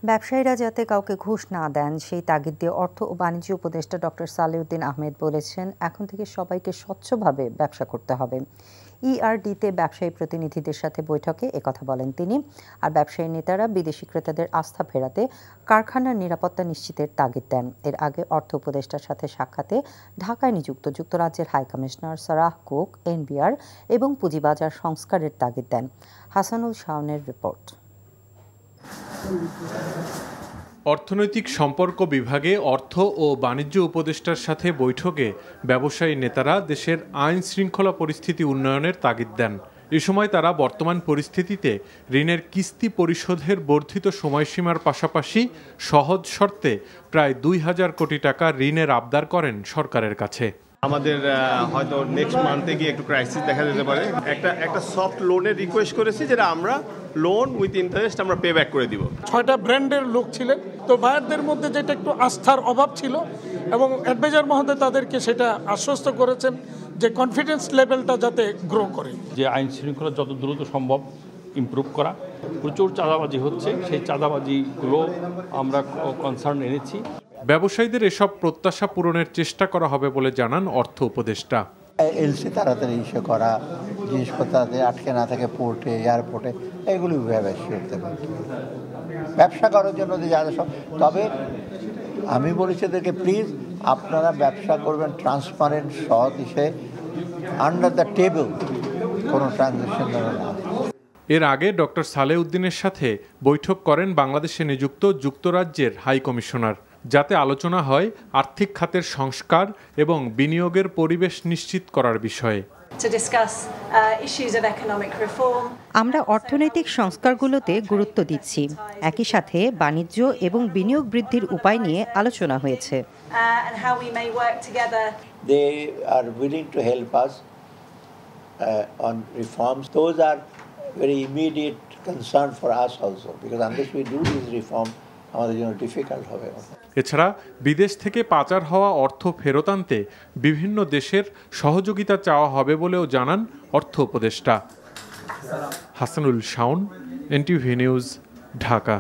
ব্যবসায়ীরা যাতে কাউকে ঘুষ না দেন সেই তাগিদ দিয়ে অর্থ ও বাণিজ্য উপদেষ্টা ডক্টর সালেউদ্দিন আহমেদ বলেছেন, এখন থেকে সবাইকে স্বচ্ছভাবে ব্যবসা করতে হবে। ইআরডিতে ব্যবসায়ী প্রতিনিধিদের সাথে বৈঠকে একথা বলেন তিনি। আর ব্যবসায়ী নেতারা বিদেশি ক্রেতাদের আস্থা ফেরাতে কারখানার নিরাপত্তা নিশ্চিতের তাগিদ দেন। এর আগে অর্থ উপদেষ্টার সাথে সাক্ষাতে ঢাকায় নিযুক্ত যুক্তরাজ্যের হাইকমিশনার সারাহ কুক এনবিআর এবং পুঁজিবাজার সংস্কারের তাগিদ দেন। হাসানুল শাওনের রিপোর্ট। অর্থনৈতিক সম্পর্ক বিভাগে অর্থ ও বাণিজ্য উপদেষ্টার সাথে বৈঠকে ব্যবসায়ী নেতারা দেশের আইন শৃঙ্খলা পরিস্থিতি উন্নয়নের তাগিদ দেন। এ সময় তারা বর্তমান পরিস্থিতিতে ঋণের কিস্তি পরিশোধের বর্ধিত সময়সীমার পাশাপাশি সহজ শর্তে প্রায় ২,০০০ কোটি টাকা ঋণের আবদার করেন সরকারের কাছে। আমাদের হয়তো নেক্সট মান্থে গিয়ে একটু ক্রাইসিস দেখা যেতে পারে। একটা সফট লোনের রিকোয়েস্ট করেছি, যেটা আমরা লোন উইথ ইন্টারেস্ট আমরা পে ব্যাক করে দিব। ৬টা ব্র্যান্ডের লোক ছিলেন, তো বায়ারদের মধ্যে যেটা একটু আস্থার অভাব ছিল এবং অ্যাডভাইজার মহোদয় তাদেরকে সেটা আশ্বস্ত করেছেন যে কনফিডেন্স লেভেলটা যাতে গ্রো করে, যে আইন শৃঙ্খলা যত দ্রুত সম্ভব ইমপ্রুভ করা। প্রচুর চাঁদাবাজি হচ্ছে, সেই চাঁদাবাজিগুলো আমরা কনসার্ন এনেছি। ব্যবসায়ীদের এসব প্রত্যাশা পূরণের চেষ্টা করা হবে বলে জানান অর্থ উপদেষ্টা। এলসি তাড়াতাড়ি ইস্যু করা, জিনিসপত্র আটকে না থাকে পোর্টে, এয়ারপোর্টে, এগুলি করতে পারে ব্যবসা করার জন্য যে যারা সব। তবে আমি বলেছি এদেরকে, প্লিজ আপনারা ব্যবসা করবেন ট্রান্সপারেন্ট, সৎ হিসেবে, আন্ডার দ্য টেবল, কোনো ট্রানজ্যাকশন না। এর আগে ডক্টর সালেউদ্দিনের সাথে বৈঠক করেন বাংলাদেশে নিযুক্ত যুক্তরাজ্যের হাই কমিশনার, যাতে আলোচনা হয় আর্থিক খাতের সংস্কার এবং বিনিয়োগের পরিবেশ নিশ্চিত করার বিষয়ে। আমরা অর্থনৈতিক সংস্কারগুলোতে গুরুত্ব দিচ্ছি। একই সাথে বাণিজ্য এবং বিনিয়োগ বৃদ্ধির উপায় নিয়ে আলোচনা হয়েছে। They are willing to help us on reforms. Those are very immediate concern for us also, because unless we do this reform, আমাদের জন্য ডিফিকাল্ট হবে। এছাড়া বিদেশ থেকে পাচার হওয়া অর্থ ফেরত আনতে বিভিন্ন দেশের সহযোগিতা চাওয়া হবে বলেও জানান অর্থ উপদেষ্টা। Hasanul Shaon, NTV news, Dhaka.